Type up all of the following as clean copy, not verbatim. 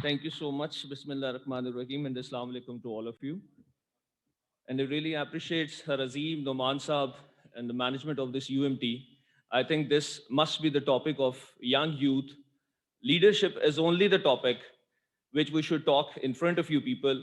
Thank you so much. Bismillah ar-Rahman ar-Rahim and Assalamu alaikum to all of you. And I really appreciate Razim, Noman Saab and the management of this UMT. I think this must be the topic of young youth. Leadership is only the topic which we should talk in front of you people.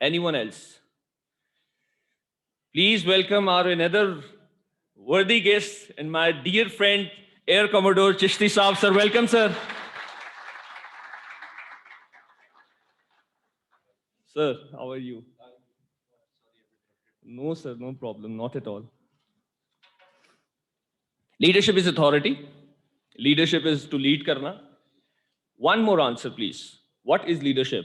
Anyone else? Please welcome our another worthy guest and my dear friend, Air Commodore Chishti Saab. Sir, welcome, sir. Sir, how are you? No, sir, no problem, not at all. Leadership is authority. Leadership is to lead karna. One more answer, please. What is leadership?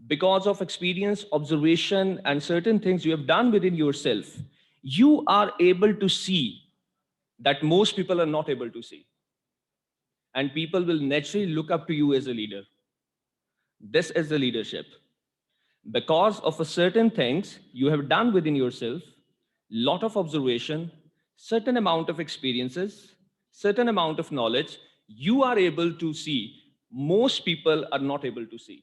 Because of experience, observation, and certain things you have done within yourself, you are able to see that most people are not able to see. And people will naturally look up to you as a leader. This is the leadership. Because of a certain things you have done within yourself, lot of observation, certain amount of experiences, certain amount of knowledge, you are able to see. Most people are not able to see.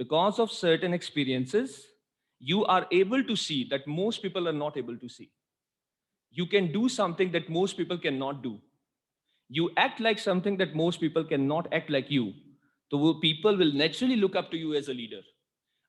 because of certain experiences, you are able to see that most people are not able to see. You can do something that most people cannot do. You act like something that most people cannot act like you. So people will naturally look up to you as a leader.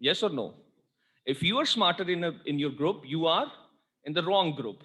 Yes or no? If you are smarter in your group, you are in the wrong group.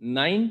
9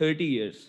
30 years.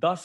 10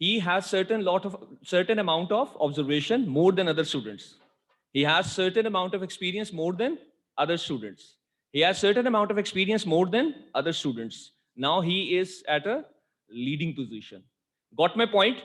He has certain amount of observation more than other students. He has certain amount of experience more than other students. He has certain amount of experience more than other students. Now he is at a leading position. Got my point?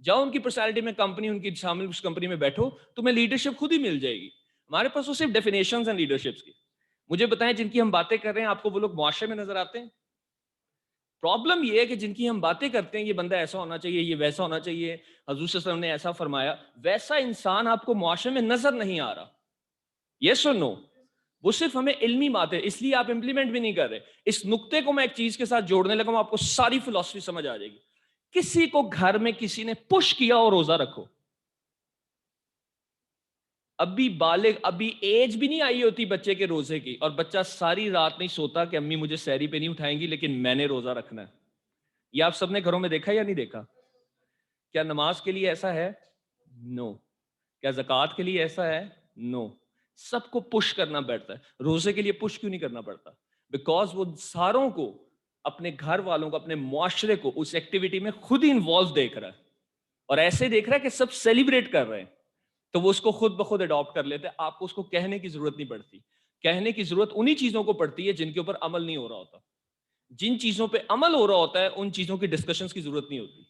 جاؤ ان کی personality میں company ان کی شامل اس company میں بیٹھو, تمہیں leadership خود ہی مل جائے گی. ہمارے پاس تو صرف ڈیفینیشنز ہیں لیڈرشپس کی. مجھے بتائیں جن کی ہم باتیں کر رہے ہیں آپ کو وہ لوگ معاشرے میں نظر آتے ہیں؟ پرابلم یہ ہے کہ جن کی ہم باتیں کرتے ہیں یہ بندہ ایسا ہونا چاہیے, یہ ویسا ہونا چاہیے, حضور صلی اللہ علیہ وسلم نے ایسا فرمایا, ویسا انسان آپ کو معاشرے میں نظر نہیں آ رہا. یس اور نو؟ وہ صرف ہمیں علمی بات ہے, اس لیے آپ امپلیمنٹ بھی نہیں کر رہے. اس نقطے کو میں ایک چیز کے ساتھ جوڑنے لگا ہوں, آپ کو ساری فلسفی سمجھ آ جائے گی. کسی کو گھر میں کسی نے پش کیا اور روزہ رکھو, ابھی بالغ, ابھی ایج بھی نہیں آئی ہوتی بچے کے روزے کی, اور بچہ ساری رات نہیں سوتا کہ امی مجھے سحری پہ نہیں اٹھائیں گی لیکن میں نے روزہ رکھنا ہے. یہ آپ سب نے گھروں میں دیکھا یا نہیں دیکھا؟ کیا نماز کے لیے ایسا ہے؟ نو. کیا زکوٰۃ کے لیے ایسا ہے؟ نو. سب کو پش کرنا پڑتا ہے. روزے کے لیے پش کیوں نہیں کرنا پڑتا؟ بیکاز وہ ساروں کو, اپنے گھر والوں کو, اپنے معاشرے کو اس ایکٹیویٹی میں خود ہی انوالو دیکھ رہا ہے, اور ایسے دیکھ رہا ہے کہ سب سیلیبریٹ کر رہے ہیں, تو وہ اس کو خود بخود اڈاپٹ کر لیتے ہیں. آپ کو اس کو کہنے کی ضرورت نہیں پڑتی. کہنے کی ضرورت انہی چیزوں کو پڑتی ہے جن کے اوپر عمل نہیں ہو رہا ہوتا. جن چیزوں پہ عمل ہو رہا ہوتا ہے ان چیزوں کی ڈسکشنز کی ضرورت نہیں ہوتی.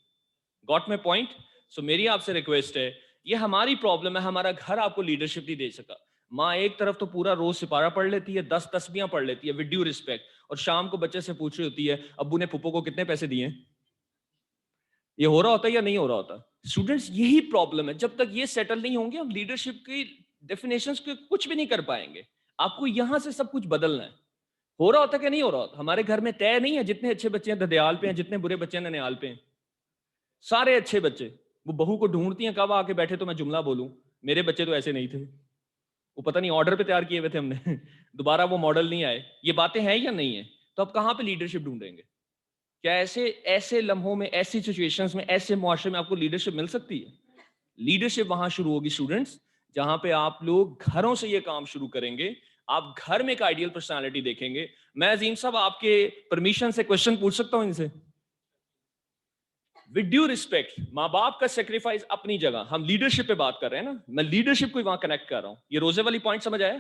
Got my point? سو میری آپ سے ریکویسٹ ہے, یہ ہماری پرابلم ہے, ہمارا گھر آپ کو لیڈرشپ نہیں دے سکا. ماں ایک طرف تو پورا روز سپارہ پڑھ لیتی ہے, 10 تسبیحاں پڑھ لیتی ہے ود ڈیو ریسپیکٹ, اور شام کو بچے سے پوچھ رہی ہوتی ہے ابو نے پھپھو کو کتنے پیسے دیے. یہ ہو رہا ہوتا ہے یا نہیں ہو رہا ہوتا؟ اسٹوڈنٹس یہی پرابلم ہے. جب تک یہ سیٹل نہیں ہوں گے ہم لیڈرشپ کی ڈیفینیشنز کو کچھ بھی نہیں کر پائیں گے. آپ کو یہاں سے سب کچھ بدلنا ہے. ہو رہا ہوتا کہ نہیں ہو رہا ہوتا؟ ہمارے گھر میں طے نہیں ہے جتنے اچھے بچے ہیں ددیال پہ ہیں, جتنے برے بچے ہیں ننیال پہ ہیں. سارے اچھے بچے, وہ بہو کو ڈھونڈتی ہیں کب آ کے بیٹھے تو میں جملہ بولوں. میرے بچے تو ایسے نہیں تھے, وہ پتہ نہیں آرڈر پہ تیار کیے ہوئے تھے ہم نے, دوبارہ وہ ماڈل نہیں آئے. یہ باتیں ہیں یا نہیں ہیں؟ تو اب کہاں پہ لیڈرشپ ڈھونڈیں گے؟ کیا ایسے لمحوں میں, ایسی سچویشنز میں, ایسے معاشرے میں آپ کو لیڈرشپ مل سکتی ہے؟ لیڈرشپ وہاں شروع ہوگی اسٹوڈنٹس جہاں پہ آپ لوگ گھروں سے یہ کام شروع کریں گے. آپ گھر میں ایک آئیڈیل پرسنالٹی دیکھیں گے. میں عظیم صاحب آپ کے پرمیشن سے کوشچن پوچھ سکتا ہوں ان سے؟ ود ڈیو ریسپیکٹ, ماں باپ کا سیکریفائس اپنی جگہ, ہم لیڈرشپ پہ بات کر رہے ہیں نا, میں لیڈرشپ کو وہاں کنیکٹ کر رہا ہوں. یہ روزے والی پوائنٹ سمجھ آیا؟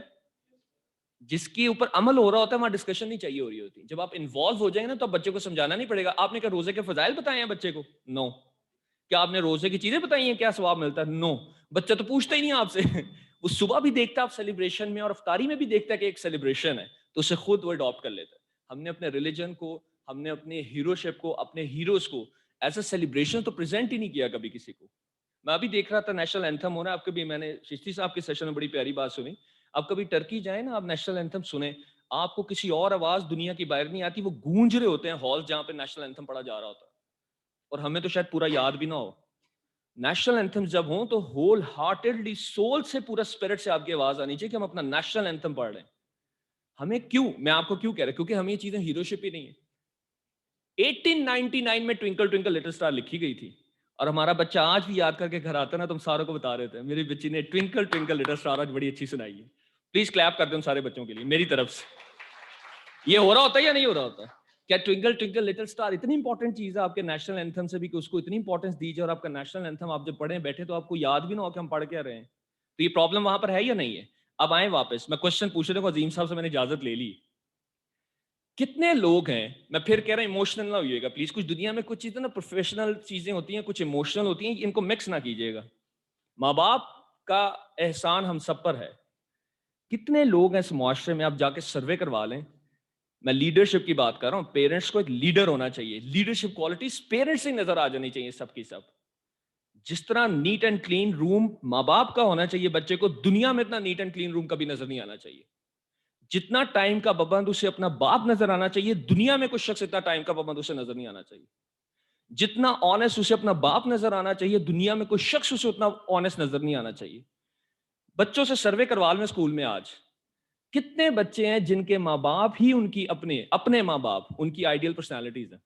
جس کے اوپر عمل ہو رہا ہوتا ہے وہاں ڈسکشن نہیں چاہیے ہو رہی ہوتی. جب آپ انوالو ہو جائیں گے نا تو بچے کو سمجھانا نہیں پڑے گا. آپ نے کیا روزے کے فضائل بتائے ہیں بچے کو؟ نو. کیا آپ نے روزے کی چیزیں بتائی ہیں کیا ثواب ملتا ہے؟ نو. بچہ تو پوچھتا ہی نہیں آپ سے. وہ صبح بھی دیکھتا ہے آپ سیلیبریشن میں, اور افطاری میں بھی دیکھتا ہے کہ ایک سیلیبریشن ہے, تو اسے خود وہ اڈاپٹ کر لیتا ہے. ہم نے اپنے ریلیجن کو, ہم نے اپنے ہیرو شپ کو, اپنے ہیروز کو ایز اے سیلیبریشن تو پریزنٹ ہی نہیں کیا کبھی کسی کو. میں ابھی دیکھ رہا تھا نیشنل اینتھم ہو رہا ہے, آپ کبھی, میں نے چشتی صاحب کے سیشن میں بڑی پیاری بات سنی, آپ کبھی ٹرکی جائیں نا, آپ نیشنل اینتھم سنیں, آپ کو کسی اور آواز دنیا کی باہر نہیں آتی. وہ گونج رہے ہوتے ہیں ہال جہاں پہ نیشنل اینتھم پڑھا جا رہا ہوتا ہے, اور ہمیں تو شاید پورا یاد بھی نہ ہو. نیشنل اینتھم جب ہوں تو ہول ہارٹیڈلی, سول سے, پورا اسپرٹ سے آپ کی آواز آنی چاہیے کہ ہم اپنا نیشنل اینتھم پڑھ رہے ہیں. ہمیں کیوں, میں آپ کو کیوں کہہ رہا ہوں, کیونکہ ہمیں یہ چیزیں ہیرو شپ ہی نہیں ہے. 1899 میں ٹوئنکل ٹوئنکل لٹل اسٹار لکھی گئی تھی, اور ہمارا بچہ آج بھی یاد کر کے گھر آتا ہے نا تو ہم ساروں کو بتا دیتے ہیں میری بچی نے ٹوئنکل ٹوئنکل لٹل اسٹار آج بڑی اچھی سنائی ہے. پلیز کلیپ کر دیں ان سارے بچوں کے لیے میری طرف سے. یہ ہو رہا ہوتا ہے یا نہیں ہو رہا ہوتا؟ کیا ٹوئنکل ٹوئنکل لٹل اسٹار اتنی انپورٹنٹ چیز ہے آپ کے نیشنل اینتھم سے بھی کہ اس کو اتنی انپورٹنس دیجیے, اور آپ کا نیشنل اینتھم آپ جب پڑھیں بیٹھے تو آپ کو یاد بھی نہ ہو کہ ہم پڑھ کیا رہے ہیں. تو یہ پرابلم وہاں پر ہے یا نہیں ہے؟ اب آئیں واپس, میں کوشچن پوچھنے کو عظیم صاحب سے میں نے اجازت لے لی. کتنے لوگ ہیں, میں پھر کہہ رہا ہوں ایموشنل نہ ہوئیے گا پلیز, کچھ دنیا میں کچھ چیزیں نا پروفیشنل چیزیں ہوتی ہیں, کچھ ایموشنل ہوتی ہیں, ان کو مکس نہ کیجیے گا. ماں باپ کا احسان ہم سب پر ہے. کتنے لوگ ہیں اس معاشرے میں, آپ جا کے سروے کروا لیں, میں لیڈرشپ کی بات کر رہا ہوں, پیرنٹس کو ایک لیڈر ہونا چاہیے, لیڈرشپ کوالٹیز پیرنٹس سے نظر آ جانی چاہیے سب کی سب. جس طرح نیٹ اینڈ کلین روم ماں باپ کا ہونا چاہیے بچے کو, دنیا میں اتنا نیٹ اینڈ کلین روم کبھی نظر نہیں آنا چاہیے. جتنا ٹائم کا پابند اسے اپنا باپ نظر آنا چاہیے, دنیا میں کوئی شخص اتنا ٹائم کا پابند اسے نظر نہیں آنا چاہیے. جتنا آنےسٹ اسے اپنا باپ نظر آنا چاہیے, دنیا میں کوئی شخص اسے اتنا آنےسٹ نظر نہیں آنا چاہیے. بچوں سے سروے کروا لیں اسکول میں, آج کتنے بچے ہیں جن کے ماں باپ ہی ان کی اپنے ماں باپ ان کی آئیڈیل پرسنالٹیز ہیں؟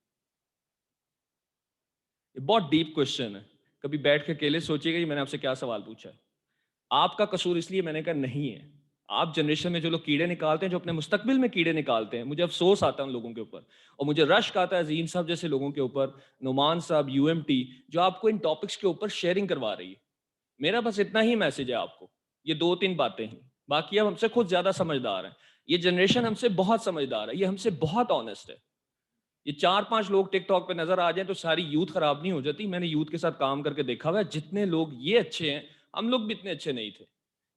یہ بہت ڈیپ کوشچن ہے, کبھی بیٹھ کے اکیلے سوچیے گا میں نے آپ سے کیا سوال پوچھا ہے. آپ کا قصور اس لیے میں نے کہا نہیں ہے. آپ جنریشن میں جو لوگ کیڑے نکالتے ہیں, جو اپنے مستقبل میں کیڑے نکالتے ہیں, مجھے افسوس آتا ہے ان لوگوں کے اوپر, اور مجھے رشک آتا ہے عظیم صاحب جیسے لوگوں کے اوپر, نعمان صاحب, یو ایم ٹی, جو آپ کو ان ٹاپکس کے اوپر شیئرنگ کروا رہی ہے. میرا بس اتنا ہی میسج ہے آپ کو, یہ 2-3 باتیں ہیں, باقی اب ہم سے خود زیادہ سمجھدار ہیں. یہ جنریشن ہم سے بہت سمجھدار ہے, یہ ہم سے بہت آنےسٹ ہے. یہ 4-5 لوگ ٹک ٹاک پہ نظر آ جائیں تو ساری یوتھ خراب نہیں ہو جاتی. میں نے یوتھ کے ساتھ کام کر کے دیکھا ہوا ہے, جتنے لوگ یہ اچھے ہیں, ہم لوگ بھی اتنے اچھے نہیں تھے.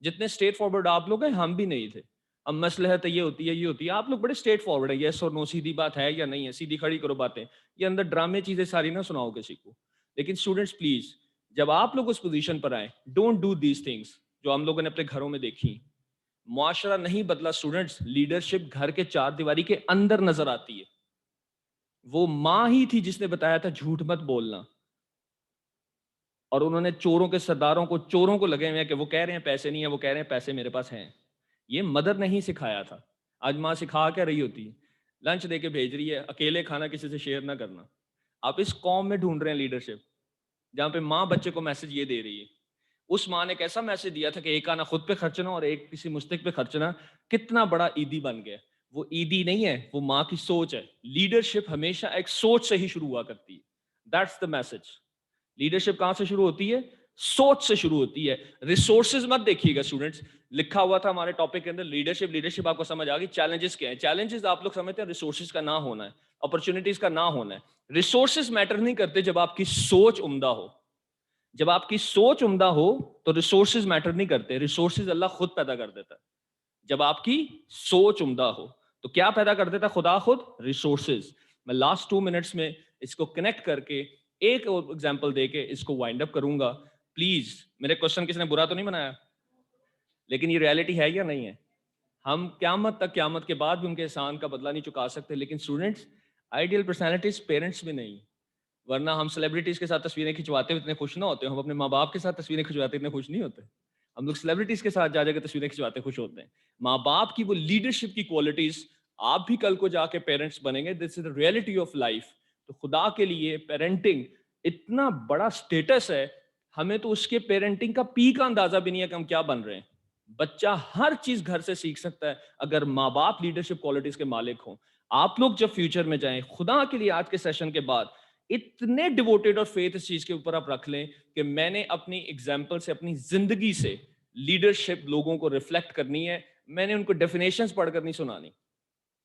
جتنے اسٹریٹ فارورڈ آپ لوگ ہیں, ہم بھی نہیں تھے. اب مصلحت یہ ہوتی ہے, یہ ہوتی ہے, آپ لوگ بڑے اسٹریٹ فارورڈ ہیں, یس اور نو, سیدھی بات ہے یا نہیں ہے, سیدھی کھڑی کرو باتیں. یہ اندر ڈرامے چیزیں ساری نہ سناؤ کسی کو. لیکن اسٹوڈنٹس پلیز, جب آپ لوگ اس پوزیشن پر آئیں, ڈونٹ ڈو دیز تھنگس جو ہم لوگوں نے اپنے گھروں میں دیکھی. معاشرہ نہیں بدلا اسٹوڈنٹس, لیڈرشپ گھر کے 4 دیواری کے اندر نظر آتی ہے. وہ ماں ہی تھی جس نے بتایا تھا جھوٹ مت بولنا, اور انہوں نے چوروں کے سرداروں کو, چوروں کو لگے ہوئے ہیں کہ وہ کہہ رہے ہیں پیسے نہیں ہیں, وہ کہہ رہے ہیں پیسے میرے پاس ہیں. یہ مدر نے ہی سکھایا تھا. آج ماں سکھا کیا رہی ہوتی ہے؟ لنچ دے کے بھیج رہی ہے, اکیلے کھانا کسی سے شیئر نہ کرنا. آپ اس قوم میں ڈھونڈ رہے ہیں لیڈرشپ جہاں پہ ماں بچے کو میسج یہ دے رہی ہے. اس ماں نے کیسا میسج دیا تھا کہ ایک آنا خود پہ خرچنا اور ایک کسی مستحق پہ خرچنا, کتنا بڑا عیدی بن گیا. وہ عیدی نہیں ہے, وہ ماں کی سوچ ہے. لیڈرشپ ہمیشہ ایک سوچ سے ہی شروع ہوا کرتی ہے. That's the message. لیڈرشپ کہاں سے شروع ہوتی ہے؟ سوچ سے شروع ہوتی ہے. ریسورسز مت دیکھیے گا اسٹوڈنٹس, لکھا ہوا تھا ہمارے ٹاپک کے اندر لیڈرشپ. لیڈرشپ آپ کو سمجھ آ گئی. چیلنجز کیا ہیں؟ چیلنجز آپ لوگ سمجھتے ہیں ریسورسز کا نہ ہونا ہے, اپرچونیٹیز کا نہ ہونا ہے. ریسورسز میٹر نہیں کرتے جب آپ کی سوچ عمدہ ہو. جب آپ کی سوچ عمدہ ہو تو ریسورسز میٹر نہیں کرتے, ریسورسز اللہ خود پیدا کر دیتا ہے. جب آپ کی سوچ عمدہ ہو تو کیا پیدا کر دیتا ہے خدا خود؟ ریسورسز. میں لاسٹ 2 منٹس میں اس کو کنیکٹ کر کے ایک اور ایگزامپل دے کے اس کو وائنڈ اپ کروں گا. پلیز میرے کوشچن کسی نے برا تو نہیں بنایا, لیکن یہ ریالٹی ہے یا نہیں ہے؟ ہم قیامت تک, قیامت کے بعد بھی ان کے احسان کا بدلہ نہیں چکا سکتے. لیکن اسٹوڈنٹس, آئیڈیل پرسنالٹیز پیرنٹس بھی نہیں, ورنہ ہم سیلیبریٹیز کے ساتھ تصویریں کھنچواتے ہوئے اتنے خوش نہ ہوتے. ہم اپنے ماں باپ کے ساتھ تصویریں کھنچواتے اتنے خوش نہیں ہوتے. ہم لوگ سیلیبریٹیز کے ساتھ جا کے تصویریں کھنچواتے خوش ہوتے ہیں. ماں باپ کی وہ لیڈرشپ کی کوالٹیز آپ بھی کل کو جا کے پیرنٹس بنیں گے. دس از دا ریئلٹی آف لائف. تو خدا کے لیے پیرنٹنگ اتنا بڑا اسٹیٹس ہے, ہمیں تو اس کے پیرنٹنگ کا پی کا اندازہ بھی نہیں ہے کہ ہم کیا بن رہے ہیں. بچہ ہر چیز گھر سے سیکھ سکتا ہے اگر ماں باپ لیڈرشپ کوالٹیز کے مالک ہوں. آپ لوگ جب فیوچر میں جائیں, خدا کے لیے آج کے سیشن کے بعد اتنے ڈیووٹیڈ اور فیتھ اس چیز کے اوپر آپ رکھ لیں کہ میں نے اپنی ایگزامپل سے, اپنی زندگی سے لیڈرشپ لوگوں کو ریفلیکٹ کرنی ہے. میں نے ان کو ڈیفینیشنز پڑھ کر نہیں سنانی.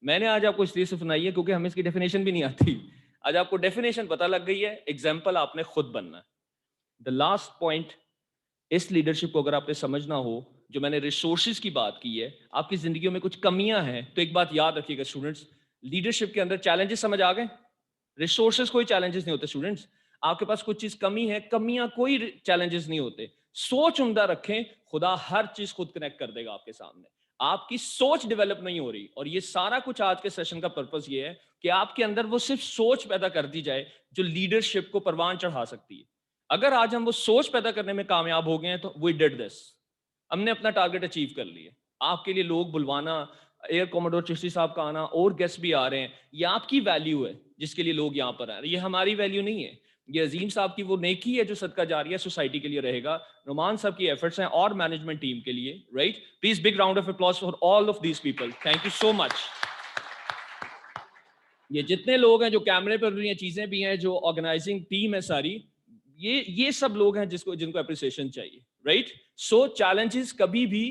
میں نے آج آپ کو اس لیے سے سنائی ہے کیونکہ ہمیں اس کی ڈیفینیشن بھی نہیں آتی. آج آپ کو ڈیفینیشن پتہ لگ گئی ہے, ایگزامپل آپ نے خود بننا ہے. دا لاسٹ پوائنٹ, اس لیڈرشپ کو اگر آپ نے سمجھنا ہو, جو میں نے ریسورسز کی بات کی ہے, آپ کی زندگیوں میں کچھ کمیاں ہیں تو ایک بات یاد رکھیے گا اسٹوڈنٹس, لیڈرشپ کے اندر چیلنجز سمجھ آ گئے, ریسورسز کوئی چیلنجز نہیں ہوتے. اسٹوڈنٹس آپ کے پاس کچھ چیز کمی ہے, کمیاں کوئی چیلنجز نہیں ہوتے. سوچ عمدہ رکھیں, خدا ہر چیز خود کنیکٹ کر دے گا آپ کے سامنے. آپ کی سوچ ڈیولپ نہیں ہو رہی, اور یہ سارا کچھ آج کے سیشن کا پرپس یہ ہے کہ آپ کے اندر وہ صرف سوچ پیدا کر دی جائے جو لیڈرشپ کو پروان چڑھا سکتی ہے. اگر آج ہم وہ سوچ پیدا کرنے میں کامیاب ہو گئے ہیں تو وی ڈیڈ دس, ہم نے اپنا ٹارگٹ اچیو کر لیا. آپ کے لیے لوگ بلوانا, ایئر کوموڈور چشتی صاحب کا آنا, اور گیسٹ بھی آ رہے ہیں, یہ آپ کی ویلیو ہے جس کے لیے لوگ یہاں پر آ رہے ہیں. یہ ہماری ویلیو نہیں ہے. یہ عظیم صاحب کی وہ نیکی ہے جو صدقہ جاری ہے, سوسائٹی کے لیے رہے گا. نعمان صاحب کی ایفرٹس ہیں اور مینجمنٹ ٹیم کے لیے, right. Please big round of applause for all of these people. Thank you so much. یہ جتنے لوگ ہیں جو کیمرے پر بھی ہیں, چیزیں بھی ہیں, جو آرگنائزنگ ٹیم ہے ساری, یہ سب لوگ ہیں جن کو اپریسیشن چاہیے, رائٹ. سو چیلنجز کبھی بھی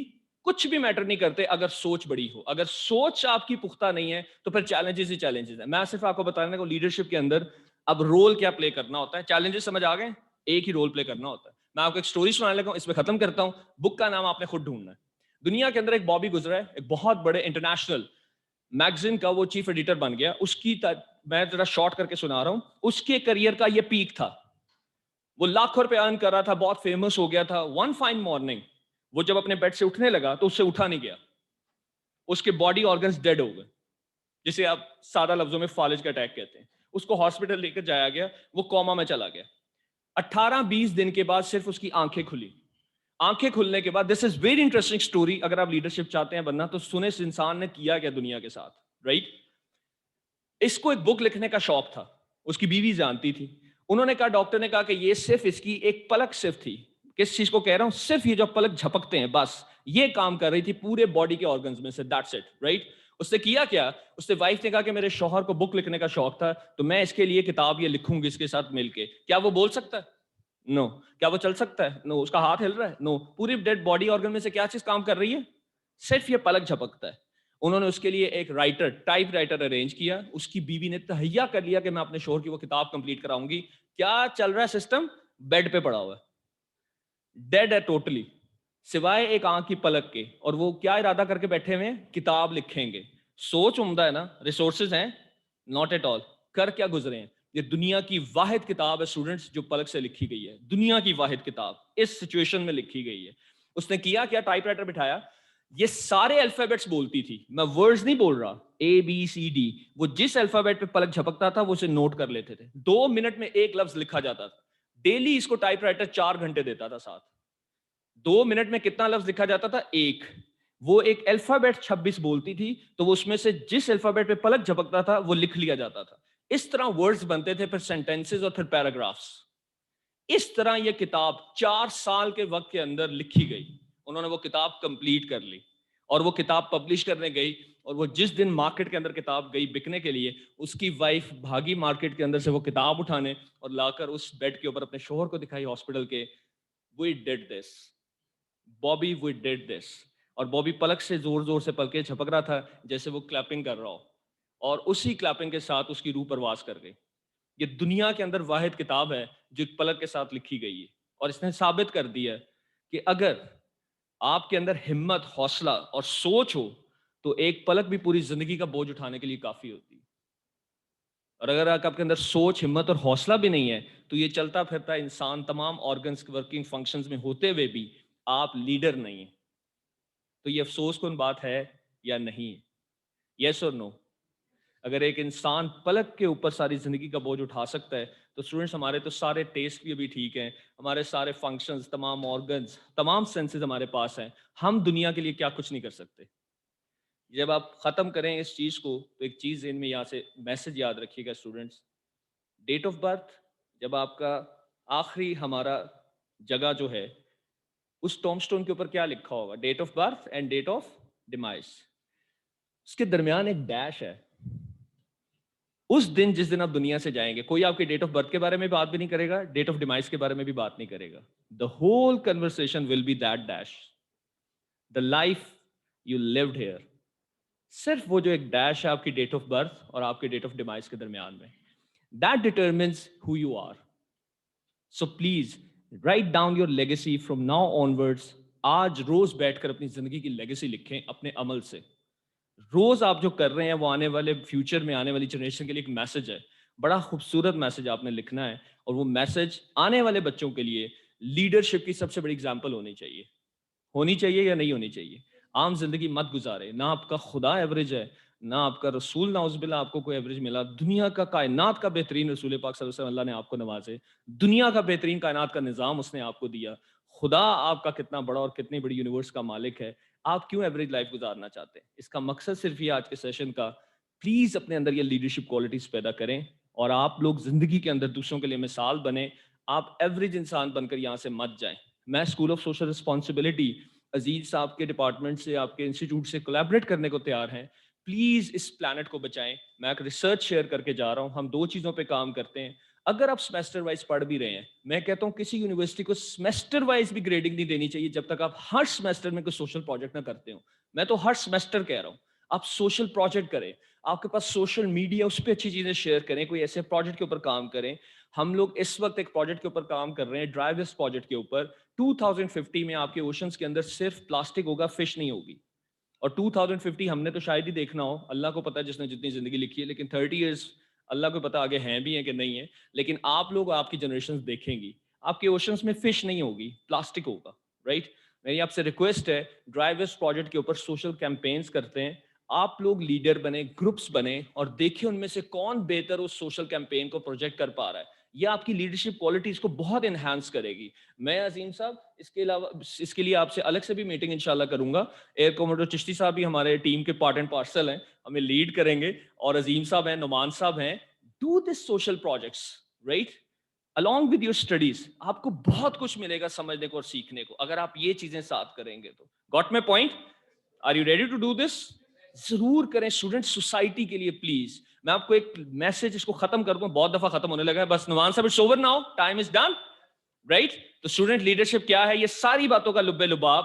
کچھ بھی میٹر نہیں کرتے اگر سوچ بڑی ہو. اگر سوچ آپ کی پختہ نہیں ہے تو پھر چیلنجز ہی چیلنجز ہیں. میں صرف آپ کو بتانے کو لیڈرشپ کے اندر اب رول کیا پلے کرنا ہوتا ہے. چیلنجز سمجھ آ گئے, ایک ہی رول پلے کرنا ہوتا ہے. میں آپ کو ایک سٹوری سنانے لگا ہوں, اس میں ختم کرتا ہوں. بک کا نام آپ نے خود ڈھونڈنا ہے. دنیا کے اندر ایک بابی گزرا ہے, ایک بہت بڑے انٹرنیشنل میگزین کا وہ چیف ایڈیٹر بن گیا. اس کی میں ذرا شارٹ کر کے سنا رہا ہوں. اس کے کریئر کا یہ پیک تھا, وہ لاکھوں روپے ارن کر رہا تھا, بہت فیمس ہو گیا تھا. ون فائن مارننگ وہ جب اپنے بیڈ سے اٹھنے لگا تو اس سے اٹھا نہیں گیا. اس کے باڈی آرگنز ڈیڈ ہو گئے, جسے آپ سادہ لفظوں میں فالج کا اٹیک کہتے ہیں. اس کو ہاسپٹل لے کر جایا گیا, وہ کوما میں چلا گیا. 18-20 دن کے بعد صرف اس کی آنکھیں کھلی. آنکھیں کھلنے کے بعد, دس از ویری انٹرسٹنگ اسٹوری, اگر آپ لیڈرشپ چاہتے ہیں بننا تو سنیں اس انسان نے کیا کیا دنیا کے ساتھ, رائٹ. اس کو ایک بک لکھنے کا شوق تھا, اس کی بیوی جانتی تھی. انہوں نے کہا, ڈاکٹر نے کہا کہ یہ صرف اس کی ایک پلک صرف تھی. کس چیز کو کہہ رہا ہوں؟ صرف یہ جو پلک جھپکتے ہیں بس یہ کام کر رہی تھی پورے باڈی کے آرگنز میں سے, دیٹس اٹ, رائٹ. اس نے کیا کیا, اس نے وائف نے کہا کہ میرے شوہر کو بک لکھنے کا شوق تھا تو میں اس کے لیے کتاب یہ لکھوں گی اس کے ساتھ مل کے. کیا وہ بول سکتا ہے؟ نو. کیا وہ چل سکتا ہے؟ نو. اس کا ہاتھ ہل رہا ہے؟ نو. پوری ڈیڈ باڈی آرگن میں سے کیا چیز کام کر رہی ہے؟ صرف یہ پلک جھپکتا ہے. انہوں نے اس کے لیے ایک رائٹر ٹائپ رائٹر ارینج کیا, اس کی بیوی نے تہیا کر لیا کہ میں اپنے شوہر کی وہ کتاب کمپلیٹ کراؤں گی. کیا چل رہا ہے سسٹم؟ بیڈ پہ پڑا ہوا ہے, ڈیڈ ہے ٹوٹلی, سوائے ایک آنکھ کی پلک کے. اور وہ کیا ارادہ کر کے بیٹھے ہوئے ہیں؟ کتاب لکھیں گے. سوچ عمدہ ہے نا, ریسورسز ہیں ناٹ ایٹ آل. کر کیا گزرے ہیں؟ یہ دنیا کی واحد کتاب ہے اسٹوڈنٹس جو پلک سے لکھی گئی ہے, دنیا کی واحد کتاب اس سچویشن میں لکھی گئی ہے. اس نے کیا ٹائپ رائٹر بٹھایا, یہ سارے الفابیٹس بولتی تھی, میں ورڈز نہیں بول رہا, اے بی سی ڈی, وہ جس الفابیٹ پہ پلک جھپکتا تھا وہ اسے نوٹ کر لیتے تھے. 2 منٹ میں ایک لفظ لکھا جاتا تھا. ڈیلی اس کو ٹائپ رائٹر 4 گھنٹے دیتا تھا ساتھ. 2 منٹ میں کتنا لفظ لکھا جاتا تھا؟ ایک. وہ ایک الفابیٹ 26 بولتی تھی, تو وہ اس میں سے جس الفابیٹ پہ پلک جھپکتا تھا وہ لکھ لیا جاتا تھا. اس طرح ورڈز بنتے تھے, پھر سینٹینسز اور پھر پیراگرافز. اس طرح یہ کتاب 4 سال کے وقت کے اندر لکھی گئی. انہوں نے وہ کتاب کمپلیٹ کر لی اور وہ کتاب پبلش کرنے گئی. اور وہ جس دن مارکیٹ کے اندر کتاب گئی بکنے کے لیے, اس کی وائف بھاگی مارکیٹ کے اندر سے وہ کتاب اٹھانے اور لا کر اس بیڈ کے اوپر اپنے شوہر کو دکھائی ہاسپٹل کے. We did this. Bobby we did this. اور بابی پلک سے زور زور سے پلکیں جھپک رہا تھا جیسے وہ کلیپنگ کر رہا ہو, اور اسی کلیپنگ کے ساتھ اس کی روح پرواز کر گئی. یہ دنیا کے اندر واحد کتاب ہے جو ایک پلک کے ساتھ لکھی گئی ہے. اور اس نے ثابت کر دیا کہ اگر آپ کے اندر ہمت, حوصلہ اور سوچ ہو تو ایک پلک بھی پوری زندگی کا بوجھ اٹھانے کے لیے کافی ہوتی ہے. اور اگر آپ کے اندر سوچ, ہمت اور حوصلہ بھی نہیں ہے تو یہ چلتا پھرتا انسان تمام آرگنز ورکنگ فنکشنز میں ہوتے ہوئے بھی آپ لیڈر نہیں ہیں. تو یہ افسوس کن بات ہے یا نہیں؟ یس اور نو؟ اگر ایک انسان پلک کے اوپر ساری زندگی کا بوجھ اٹھا سکتا ہے تو اسٹوڈنٹس ہمارے تو سارے ٹیسٹ بھی ابھی ٹھیک ہیں, ہمارے سارے فنکشنز, تمام آرگنز, تمام سینسز ہمارے پاس ہیں, ہم دنیا کے لیے کیا کچھ نہیں کر سکتے. جب آپ ختم کریں اس چیز کو تو ایک چیز ان میں یہاں سے میسج یاد رکھیے گا اسٹوڈنٹس, ڈیٹ آف برتھ, جب آپ کا آخری ہمارا جگہ جو ہے اس ٹوم سٹون کے اوپر کیا لکھا ہوگا؟ Date of birth and date of demise. اس کے درمیان ایک ڈیش ہے. اس دن جس دن آپ دنیا سے جائیں گے, کوئی آپ کے ڈیٹ آف برتھ کے بارے میں بات بھی نہیں کرے گا, ڈیٹ آف ڈیمائس کے بارے میں بھی بات نہیں کرے گا. The whole conversation will be that dash, the life you lived here. صرف وہ جو ایک ڈیش ہے آپ کی ڈیٹ آف برتھ اور آپ کے ڈیٹ آف ڈیمائس کے درمیان میں, that determines who you are. So please write down your legacy from now onwards. آج روز بیٹھ کر اپنی زندگی کی لیگیسی لکھیں اپنے عمل سے. روز آپ جو کر رہے ہیں وہ آنے والے فیوچر میں آنے والی جنریشن کے لیے ایک میسج ہے, بڑا خوبصورت میسج آپ نے لکھنا ہے. اور وہ میسج آنے والے بچوں کے لیے لیڈرشپ کی سب سے بڑی اگزامپل ہونی چاہیے. ہونی چاہیے یا نہیں ہونی چاہیے؟ عام زندگی مت گزارے. نہ آپ کا خدا ایوریج ہے, نہ آپ کا رسول نعوذ باللہ آپ کو کوئی ایوریج ملا. دنیا کا, کائنات کا بہترین رسول پاک صلی اللہ علیہ وسلم اللہ نے آپ کو نوازے, دنیا کا بہترین کائنات کا نظام اس نے آپ کو دیا. خدا آپ کا کتنا بڑا اور کتنی بڑی یونیورس کا مالک ہے, آپ کیوں ایوریج لائف گزارنا چاہتے ہیں؟ اس کا مقصد صرف یہ آج کے سیشن کا, پلیز اپنے اندر یہ لیڈرشپ کوالٹیز پیدا کریں اور آپ لوگ زندگی کے اندر دوسروں کے لیے مثال بنیں. آپ ایوریج انسان بن کر یہاں سے مت جائیں. میں اسکول آف سوشل رسپانسبلٹی عزیز صاحب کے ڈپارٹمنٹ سے, آپ کے انسٹیٹیوٹ سے کولیبریٹ کرنے کو تیار ہیں. پلیز اس پلانٹ کو بچائیں. میں ایک ریسرچ شیئر کر کے جا رہا ہوں, ہم 2 چیزوں پہ کام کرتے ہیں. اگر آپ سیمسٹر وائز پڑھ بھی رہے ہیں, میں کہتا ہوں کسی یونیورسٹی کو سیمسٹر وائز بھی گریڈنگ نہیں دینی چاہیے جب تک آپ ہر سیمسٹر میں کوئی سوشل پروجیکٹ نہ کرتے ہو. میں تو ہر سیمسٹر کہہ رہا ہوں آپ سوشل پروجیکٹ کریں. آپ کے پاس سوشل میڈیا, اس پہ اچھی چیزیں شیئر کریں, کوئی ایسے پروجیکٹ کے اوپر کام کریں. ہم لوگ اس وقت ایک پروجیکٹ کے اوپر کام کر رہے ہیں, ڈرائیو اس پروجیکٹ کے اوپر. 2050 میں آپ کے اوشنز کے اندر صرف پلاسٹک ہوگا, فش نہیں ہوگی. اور 2050 ہم نے تو شاید ہی دیکھنا ہو, اللہ کو پتا جس نے جتنی زندگی لکھی ہے, لیکن 30 ایئرز اللہ کو پتا آگے ہیں بھی ہیں کہ نہیں ہیں. لیکن آپ لوگ, آپ کی جنریشنز دیکھیں گی, آپ کے اوشنز میں فش نہیں ہوگی, پلاسٹک ہوگا. رائٹ, میری آپ سے ریکویسٹ ہے, ڈرائیو اس پروجیکٹ کے اوپر سوشل کیمپینز کرتے ہیں. آپ لوگ لیڈر بنے, گروپس بنے, اور دیکھیں ان میں سے کون بہتر اس سوشل کیمپین کو پروجیکٹ کر پا رہا ہے. یہ آپ کی لیڈرشپ کوالٹیز کو بہت انہانس کرے گی. میں عظیم صاحب اس کے علاوہ اس کے لیے آپ سے الگ سے بھی میٹنگ انشاءاللہ کروں گا. ایئر کموڈر چشتی صاحب بھی ہمارے ٹیم کے پارٹ اینڈ پارسل ہیں, ہمیں لیڈ کریں گے. اور عظیم صاحب ہیں, نعمان صاحب ہیں. Do this social projects, right, along with your studies. آپ کو بہت کچھ ملے گا سمجھنے کو اور سیکھنے کو اگر آپ یہ چیزیں ساتھ کریں گے تو. Got my point? Are you ready to do this? ضرور کریں اسٹوڈنٹ, سوسائٹی کے لیے پلیز. میں آپ کو ایک میسج اس کو ختم کر دوں, بہت دفعہ ختم ہونے لگا ہے, بس Noman sahab it's over now, time is done, right. تو اسٹوڈنٹ لیڈرشپ کیا ہے, یہ ساری باتوں کا لب لباب.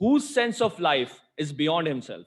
whose sense of life is beyond himself,